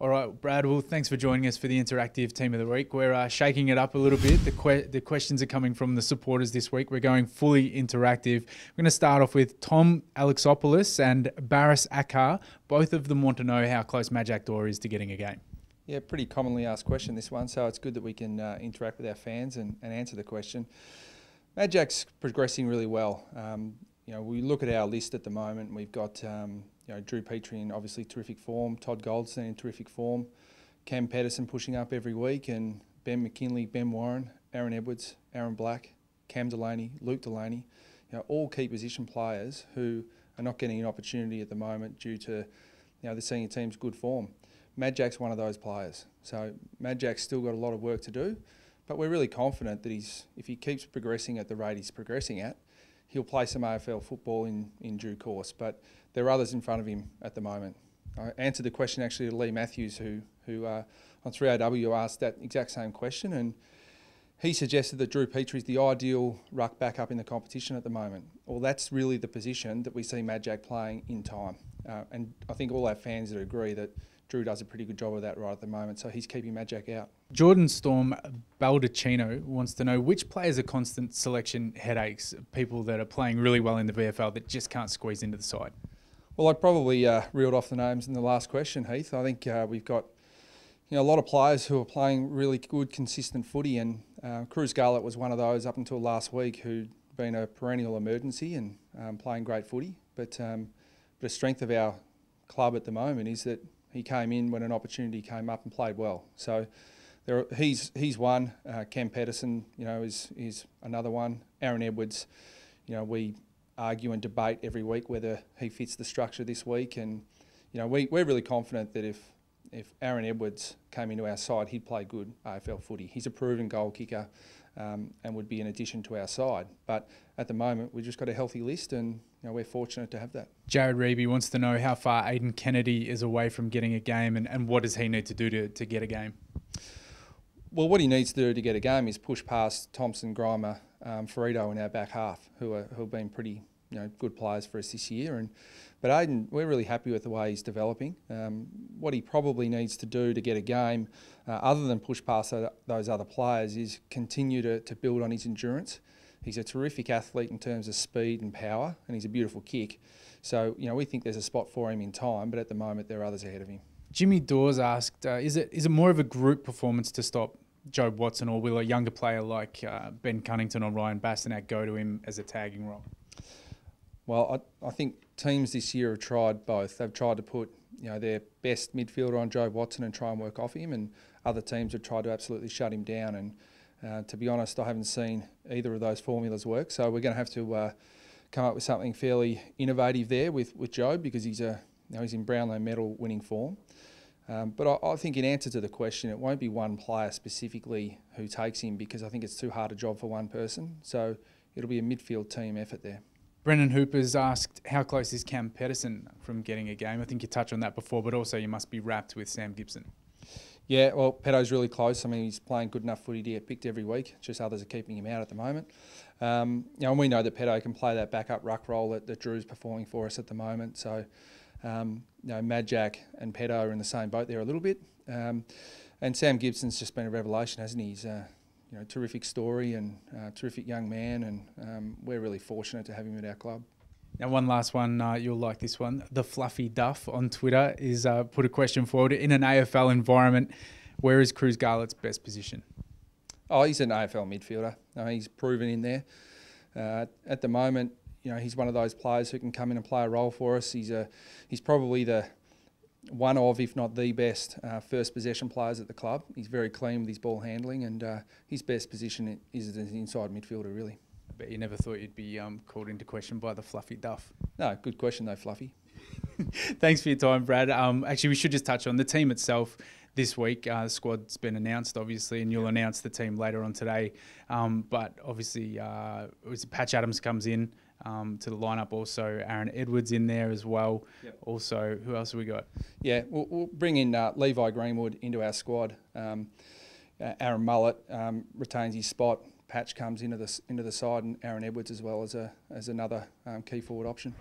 All right, Brad, well, thanks for joining us for the Interactive Team of the Week. We're shaking it up a little bit. The questions are coming from the supporters this week. We're going fully interactive. We're going to start off with Tom Alexopoulos and Baris Akar. Both of them want to know how close Majak Dor is to getting a game. Yeah, pretty commonly asked question, this one, so it's good that we can interact with our fans and answer the question. Majak's progressing really well. We look at our list at the moment. We've got Drew Petrie in obviously terrific form, Todd Goldstein in terrific form, Cam Pedersen pushing up every week, and Ben McKinley, Ben Warren, Aaron Edwards, Aaron Black, Cam Delaney, Luke Delaney, all key position players who are not getting an opportunity at the moment due to the senior team's good form. Majak's one of those players. So Majak's still got a lot of work to do, but we're really confident that if he keeps progressing at the rate he's progressing at, he'll play some AFL football in due course. But there are others in front of him at the moment. I answered the question actually to Lee Matthews, who on 3AW asked that exact same question, and he suggested that Drew Petrie is the ideal ruck backup in the competition at the moment. Well, that's really the position that we see Majak playing in time. And I think all our fans would agree that Drew does a pretty good job of that right at the moment, so he's keeping Majak out. Jordan Storm Baldacchino wants to know which players are constant selection headaches, people that are playing really well in the VFL that just can't squeeze into the side. Well, I probably reeled off the names in the last question, Heath. I think we've got a lot of players who are playing really good, consistent footy, and Cruz Garlett was one of those up until last week who'd been a perennial emergency and playing great footy. But the strength of our club at the moment is that he came in when an opportunity came up and played well. So he's one. Cam Pedersen, is another one. Aaron Edwards, we argue and debate every week whether he fits the structure this week, and we're really confident that if Aaron Edwards came into our side, he'd play good AFL footy. He's a proven goal kicker and would be an addition to our side. But at the moment, we've just got a healthy list, and we're fortunate to have that. Jared Reeby wants to know how far Aiden Kennedy is away from getting a game, and what does he need to do to get a game? Well, what he needs to do to get a game is push past Thompson, Grimer, Ferrito in our back half, who have been pretty good players for us this year. But Aiden, we're really happy with the way he's developing. What he probably needs to do to get a game, other than push past those other players, is continue to build on his endurance. He's a terrific athlete in terms of speed and power, and he's a beautiful kick. So, we think there's a spot for him in time, but at the moment there are others ahead of him. Jimmy Dawes asked, is it more of a group performance to stop Jobe Watson, or will a younger player like Ben Cunnington or Ryan Bastanak go to him as a tagging role? Well, I think teams this year have tried both. They've tried to put their best midfielder on Jobe Watson and try and work off him, and other teams have tried to absolutely shut him down. And to be honest, I haven't seen either of those formulas work. So we're going to have to come up with something fairly innovative there with Jobe, because he's in Brownlow medal winning form. But I think in answer to the question, it won't be one player specifically who takes him, because I think it's too hard a job for one person. So it'll be a midfield team effort there. Brendan Hooper's asked, how close is Cam Pedersen from getting a game? I think you touched on that before, but also you must be wrapped with Sam Gibson. Yeah, well, Pedo's really close. I mean, he's playing good enough footy to get picked every week. Just others are keeping him out at the moment. And we know that Pedo can play that backup ruck role that Drew's performing for us at the moment. So, Majak and Pedo are in the same boat there a little bit. And Sam Gibson's just been a revelation, hasn't he? He's terrific story and terrific young man, and we're really fortunate to have him at our club. Now, one last one, you'll like this one. The Fluffy Duff on Twitter is put a question forward. In an AFL environment, where is Cruz Garlett's best position? Oh, he's an AFL midfielder. He's proven in there. At the moment, he's one of those players who can come in and play a role for us. He's probably the one of, if not the best, first possession players at the club. He's very clean with his ball handling, and his best position is as an inside midfielder, really. I bet you never thought you'd be called into question by the Fluffy Duff. No, good question though, Fluffy. Thanks for your time, Brad. Actually, we should just touch on the team itself this week. The squad's been announced, obviously, and you'll announce the team later on today. But obviously, Patch Adams comes in to the lineup. Also, Aaron Edwards in there as well. Yep. Also, who else have we got? Yeah, we'll bring in Levi Greenwood into our squad. Aaron Mullet retains his spot. Patch comes into the side, and Aaron Edwards as well as another key forward option.